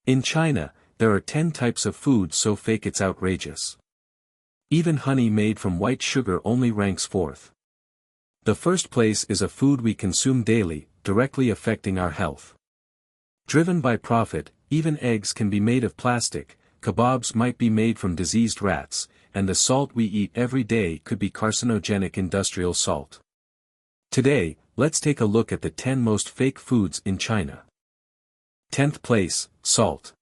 In China, there are 10 types of food so fake it's outrageous. Even honey made from white sugar only ranks fourth. The first place is a food we consume daily, directly affecting our health. Driven by profit, even eggs can be made of plastic, kebabs might be made from diseased rats, and the salt we eat every day could be carcinogenic industrial salt. Today, let's take a look at the 10 most fake foods in China. 10th place, salt.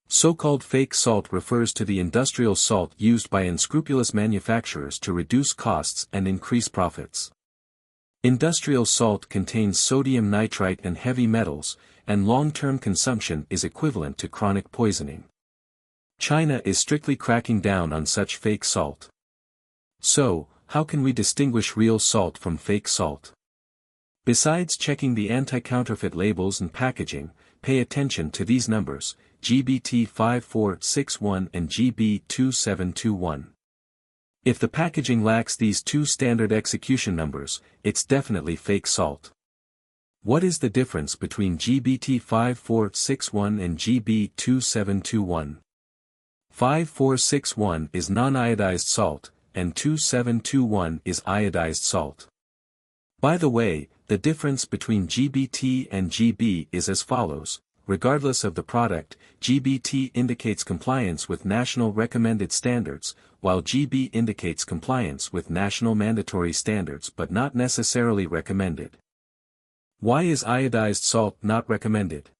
So-called fake salt refers to the industrial salt used by unscrupulous manufacturers to reduce costs and increase profits. Industrial salt contains sodium nitrite and heavy metals, and long-term consumption is equivalent to chronic poisoning. China is strictly cracking down on such fake salt. So, how can we distinguish real salt from fake salt? Besides checking the anti-counterfeit labels and packaging, pay attention to these numbers, GBT 5461 and GB 2721. If the packaging lacks these two standard execution numbers, it's definitely fake salt. What is the difference between GBT 5461 and GB 2721? 5461 is non-iodized salt, and 2721 is iodized salt. By the way, the difference between GBT and GB is as follows. Regardless of the product, GBT indicates compliance with national recommended standards, while GB indicates compliance with national mandatory standards but not necessarily recommended. Why is iodized salt not recommended?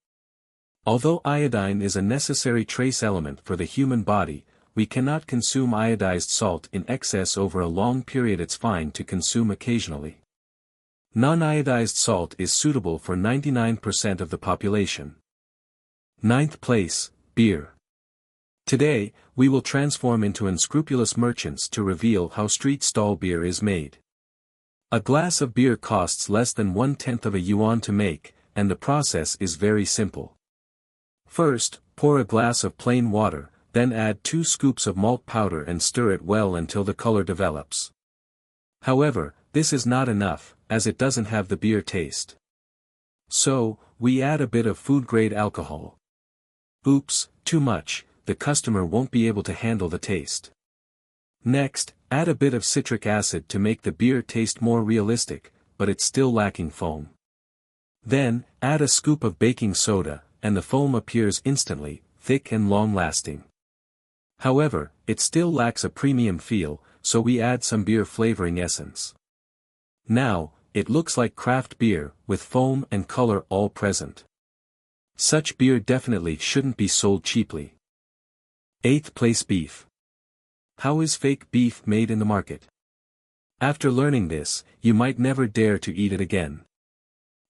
Although iodine is a necessary trace element for the human body, we cannot consume iodized salt in excess over a long period. It's fine to consume occasionally. Non-iodized salt is suitable for 99% of the population. 9th place, beer. Today, we will transform into unscrupulous merchants to reveal how street stall beer is made. A glass of beer costs less than 1/10 of a yuan to make, and the process is very simple. First, pour a glass of plain water, then add 2 scoops of malt powder and stir it well until the color develops. However, this is not enough, as it doesn't have the beer taste. So, we add a bit of food-grade alcohol. Oops, too much, the customer won't be able to handle the taste. Next, add a bit of citric acid to make the beer taste more realistic, but it's still lacking foam. Then, add a scoop of baking soda, and the foam appears instantly, thick and long-lasting. However, it still lacks a premium feel, so we add some beer flavoring essence. Now, it looks like craft beer, with foam and color all present. Such beer definitely shouldn't be sold cheaply. 8th place, beef. How is fake beef made in the market? After learning this, you might never dare to eat it again.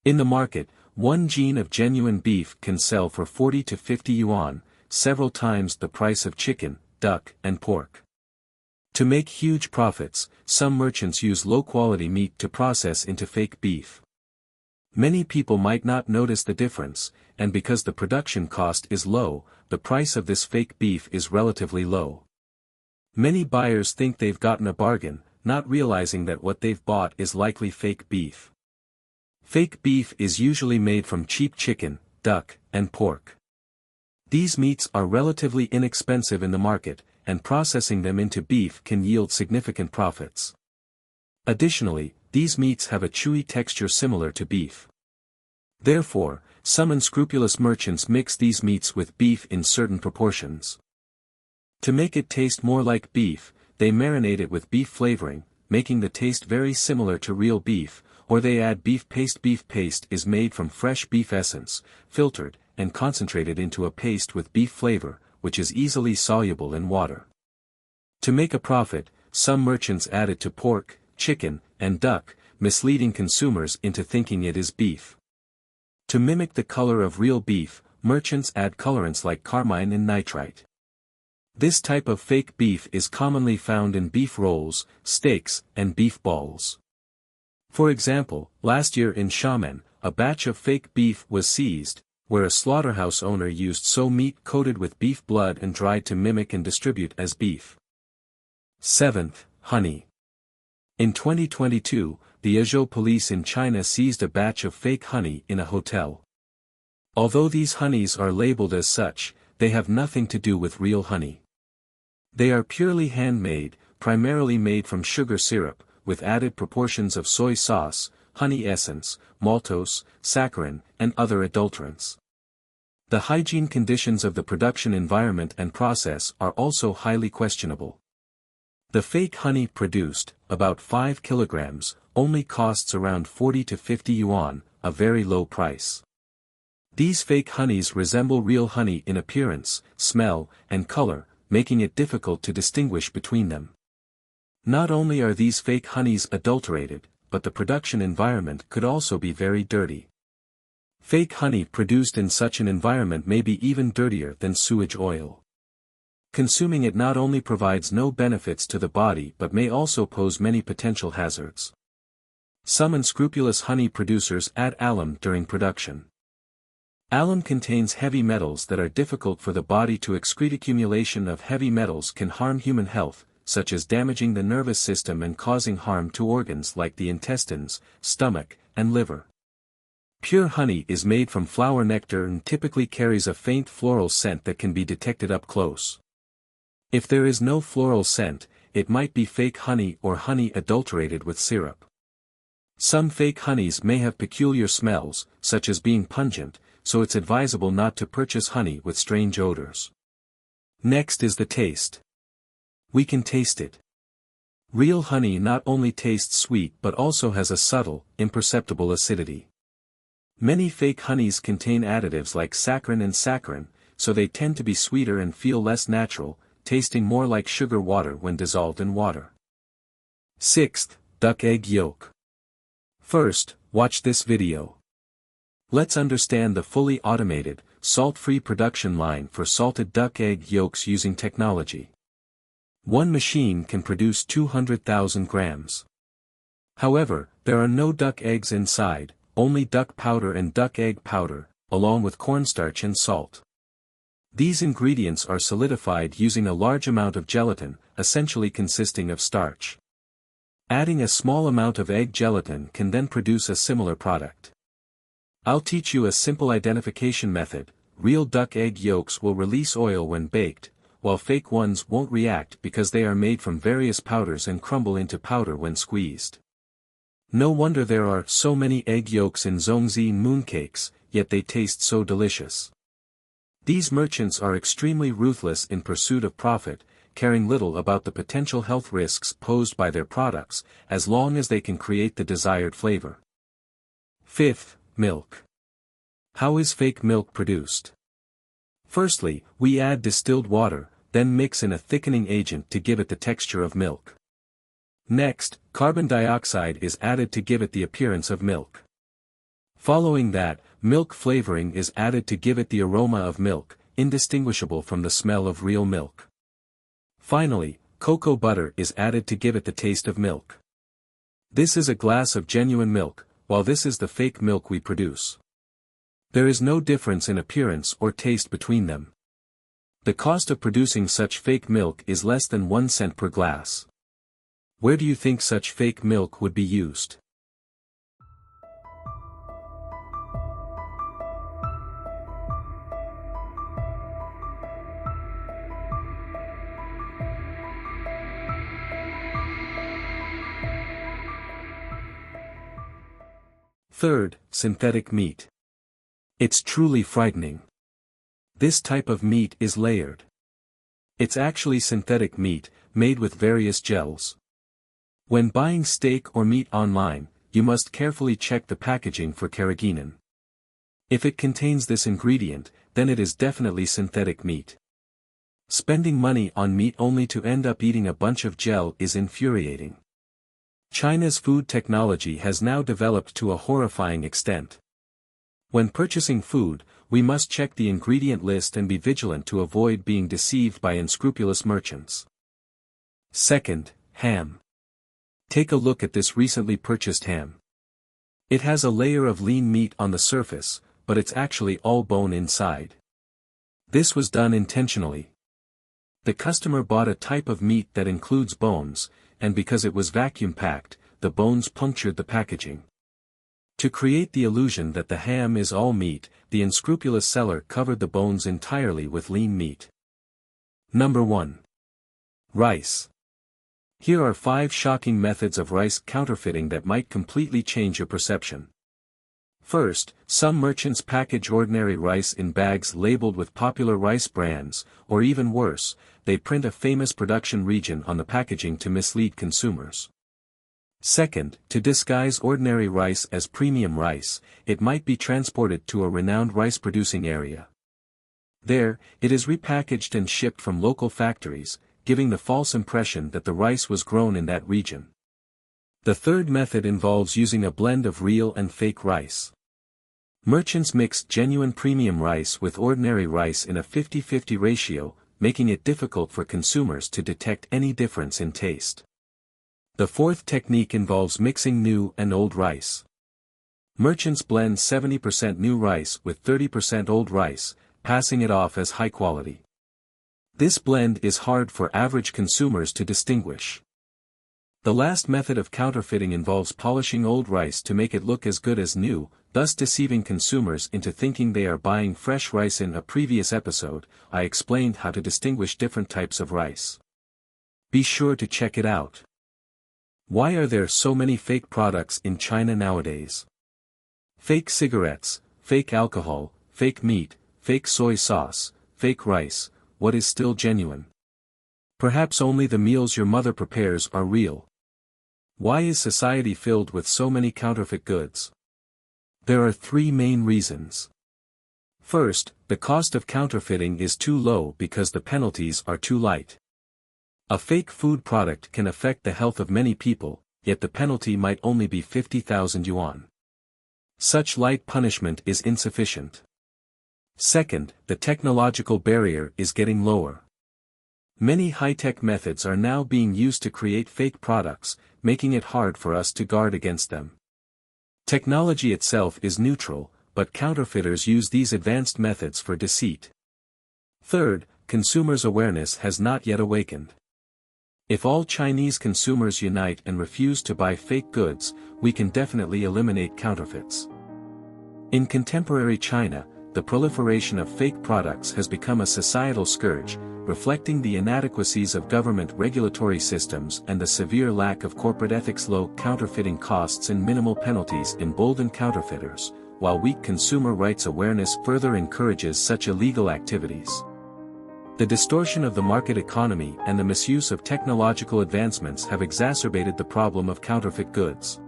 In the market, 1 gene of genuine beef can sell for 40 to 50 yuan, several times the price of chicken, duck, and pork. To make huge profits, some merchants use low-quality meat to process into fake beef. Many people might not notice the difference, and because the production cost is low, the price of this fake beef is relatively low. Many buyers think they've gotten a bargain, not realizing that what they've bought is likely fake beef. Fake beef is usually made from cheap chicken, duck, and pork. These meats are relatively inexpensive in the market, and processing them into beef can yield significant profits. Additionally, these meats have a chewy texture similar to beef. Therefore, some unscrupulous merchants mix these meats with beef in certain proportions. To make it taste more like beef, they marinate it with beef flavoring, making the taste very similar to real beef, or they add beef paste. Beef paste is made from fresh beef essence, filtered, and concentrated into a paste with beef flavor, which is easily soluble in water. To make a profit, some merchants add it to pork, chicken, and duck, misleading consumers into thinking it is beef. To mimic the color of real beef, merchants add colorants like carmine and nitrite. This type of fake beef is commonly found in beef rolls, steaks, and beef balls. For example, last year in Xiamen, a batch of fake beef was seized, where a slaughterhouse owner used meat coated with beef blood and dried to mimic and distribute as beef. 7th, honey. In 2022, the Azhou police in China seized a batch of fake honey in a hotel. Although these honeys are labeled as such, they have nothing to do with real honey. They are purely handmade, primarily made from sugar syrup, with added proportions of soy sauce, honey essence, maltose, saccharin, and other adulterants. The hygiene conditions of the production environment and process are also highly questionable. The fake honey produced, about 5 kilograms, only costs around 40 to 50 yuan, a very low price. These fake honeys resemble real honey in appearance, smell, and color, making it difficult to distinguish between them. Not only are these fake honeys adulterated, but the production environment could also be very dirty. Fake honey produced in such an environment may be even dirtier than sewage oil. Consuming it not only provides no benefits to the body but may also pose many potential hazards. Some unscrupulous honey producers add alum during production. Alum contains heavy metals that are difficult for the body to excrete. Accumulation of heavy metals can harm human health, such as damaging the nervous system and causing harm to organs like the intestines, stomach, and liver. Pure honey is made from flower nectar and typically carries a faint floral scent that can be detected up close. If there is no floral scent, it might be fake honey or honey adulterated with syrup. Some fake honeys may have peculiar smells, such as being pungent, so it's advisable not to purchase honey with strange odors. Next is the taste. We can taste it. Real honey not only tastes sweet but also has a subtle, imperceptible acidity. Many fake honeys contain additives like saccharin, so they tend to be sweeter and feel less natural, tasting more like sugar water when dissolved in water. 6th, duck egg yolk. First, watch this video. Let's understand the fully automated, salt-free production line for salted duck egg yolks using technology. One machine can produce 200,000 grams. However, there are no duck eggs inside, only duck powder and duck egg powder, along with cornstarch and salt. These ingredients are solidified using a large amount of gelatin, essentially consisting of starch. Adding a small amount of egg gelatin can then produce a similar product. I'll teach you a simple identification method. Real duck egg yolks will release oil when baked, while fake ones won't react because they are made from various powders and crumble into powder when squeezed. No wonder there are so many egg yolks in Zhongzi mooncakes, yet they taste so delicious. These merchants are extremely ruthless in pursuit of profit, caring little about the potential health risks posed by their products, as long as they can create the desired flavor. 5th, milk. How is fake milk produced? Firstly, we add distilled water, then mix in a thickening agent to give it the texture of milk. Next, carbon dioxide is added to give it the appearance of milk. Following that, milk flavoring is added to give it the aroma of milk, indistinguishable from the smell of real milk. Finally, cocoa butter is added to give it the taste of milk. This is a glass of genuine milk, while this is the fake milk we produce. There is no difference in appearance or taste between them. The cost of producing such fake milk is less than 1 cent per glass. Where do you think such fake milk would be used? Third, synthetic meat. It's truly frightening. This type of meat is layered. It's actually synthetic meat, made with various gels. When buying steak or meat online, you must carefully check the packaging for carrageenan. If it contains this ingredient, then it is definitely synthetic meat. Spending money on meat only to end up eating a bunch of gel is infuriating. China's food technology has now developed to a horrifying extent. When purchasing food, we must check the ingredient list and be vigilant to avoid being deceived by unscrupulous merchants. Second, ham. Take a look at this recently purchased ham. It has a layer of lean meat on the surface, but it's actually all bone inside. This was done intentionally. The customer bought a type of meat that includes bones, and because it was vacuum packed, the bones punctured the packaging. To create the illusion that the ham is all meat, the unscrupulous seller covered the bones entirely with lean meat. Number 1. Rice. Here are 5 shocking methods of rice counterfeiting that might completely change your perception. First, some merchants package ordinary rice in bags labeled with popular rice brands, or even worse, they print a famous production region on the packaging to mislead consumers. Second, to disguise ordinary rice as premium rice, it might be transported to a renowned rice-producing area. There, it is repackaged and shipped from local factories, giving the false impression that the rice was grown in that region. The third method involves using a blend of real and fake rice. Merchants mix genuine premium rice with ordinary rice in a 50-50 ratio, making it difficult for consumers to detect any difference in taste. The fourth technique involves mixing new and old rice. Merchants blend 70% new rice with 30% old rice, passing it off as high quality. This blend is hard for average consumers to distinguish. The last method of counterfeiting involves polishing old rice to make it look as good as new, thus deceiving consumers into thinking they are buying fresh rice. In a previous episode, I explained how to distinguish different types of rice. Be sure to check it out. Why are there so many fake products in China nowadays? Fake cigarettes, fake alcohol, fake meat, fake soy sauce, fake rice. What is still genuine? Perhaps only the meals your mother prepares are real. Why is society filled with so many counterfeit goods? There are 3 main reasons. First, the cost of counterfeiting is too low because the penalties are too light. A fake food product can affect the health of many people, yet the penalty might only be 50,000 yuan. Such light punishment is insufficient. Second, the technological barrier is getting lower. Many high-tech methods are now being used to create fake products, making it hard for us to guard against them. Technology itself is neutral, but counterfeiters use these advanced methods for deceit. Third, consumers' awareness has not yet awakened. If all Chinese consumers unite and refuse to buy fake goods, we can definitely eliminate counterfeits. In contemporary China, the proliferation of fake products has become a societal scourge, reflecting the inadequacies of government regulatory systems and the severe lack of corporate ethics. Low counterfeiting costs and minimal penalties embolden counterfeiters, while weak consumer rights awareness further encourages such illegal activities. The distortion of the market economy and the misuse of technological advancements have exacerbated the problem of counterfeit goods.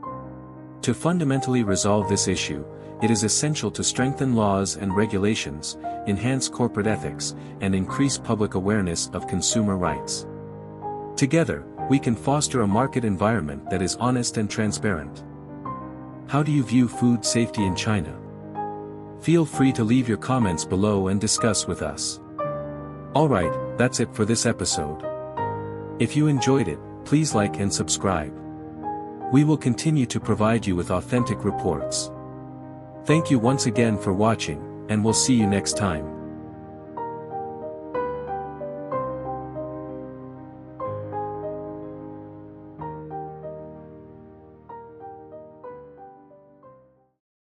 To fundamentally resolve this issue, it is essential to strengthen laws and regulations, enhance corporate ethics, and increase public awareness of consumer rights. Together, we can foster a market environment that is honest and transparent. How do you view food safety in China? Feel free to leave your comments below and discuss with us. Alright, that's it for this episode. If you enjoyed it, please like and subscribe. We will continue to provide you with authentic reports. Thank you once again for watching, and we'll see you next time.